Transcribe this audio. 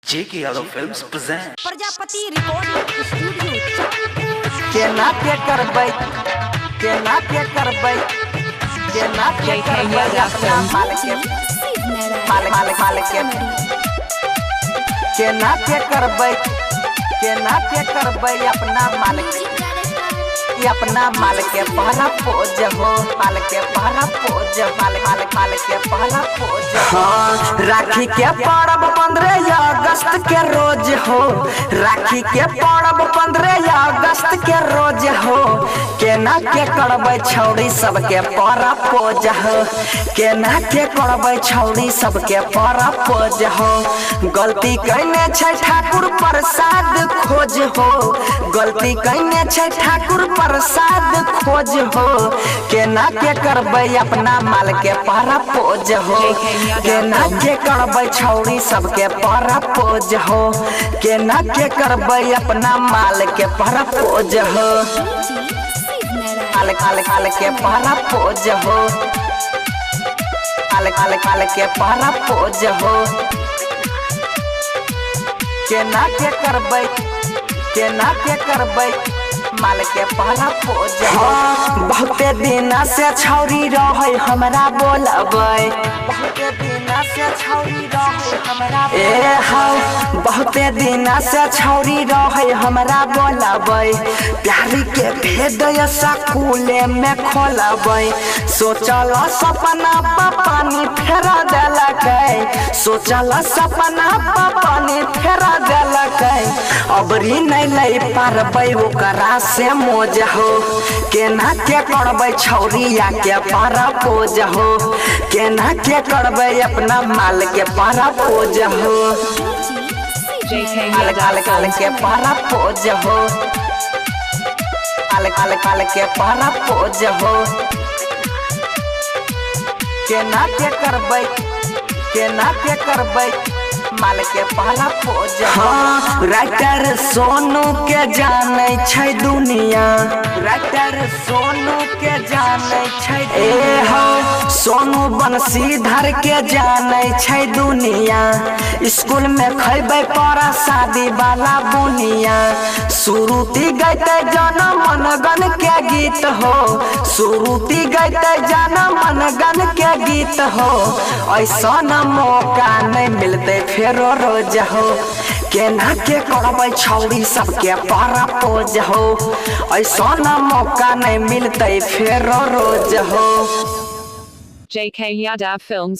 J.K. Yadav Films present Prajapati recording studio केना के करबै केना के करबै केना के करबै अपना मालिक के केना के करबै अपना मालिक अपना मालिक के पहला पोज हो मालिक के पहला पोज मालिक के पहला पोज हाँ राखी के पर्व 15 अगस्त के रोज हो राखी के पर्व 15 अगस्त के रोज हो केना के करबै छौड़ी सबके पहला पोज हो केना के करबै छौड़ी सबके पहला पोज हो गलती कइने छै ठाकुर प्रसाद खोज हो गलती कइने छै ठाकुर प्रसाद खोज हो केना के करबै अपना माल के पहला पोज हो केना के करबै छौड़ी सबके पहला पोज हो केना के करबै अपना माल के पहला पोज हो काल के पहला पोज हो काल के पहला पोज हो केना के करबै माल के पहला पोज हाँ बहुते दिन से छौरी रहे हमरा बोलबै बहुते दिन से छौरी रहे हमरा ए हाँ बहुते दिन से छौरी रहे हमरा बोलबै प्यारी के भेद स्कूले में खोलबै सोचल सपना पानी फेरा देलकै सोचल सपना पानी फेरा देलकै अबरी नहीं ले पारबै ओकरा से मोज हो केना के करबै छौरिया के पारा पोज हो केना के करबै अपना माल के पारा पोज हो काल के पारा पोज हो काल के पारा पोज हो केना के करबै माल के पहला पोज हाँ राइटर सोनू के जाने छै दुनिया राइटर सोनू के जाने छै ए हो सोनू बंशीधर के जाने छै दुनिया स्कूल में खैबै पड़ा शादी वाला बुनिया सुरुति गैते जनम मनगन के गीत हो सुरुति गैते जनम मनगन के गीत हो ऐसा न मौका नहीं मिलते फेरो रोज हो केना के करबै छौड़ी सबके पारा पोज हो ऐसा न मौका नहीं मिलते फेरो रोज हो J.K. Yadav Films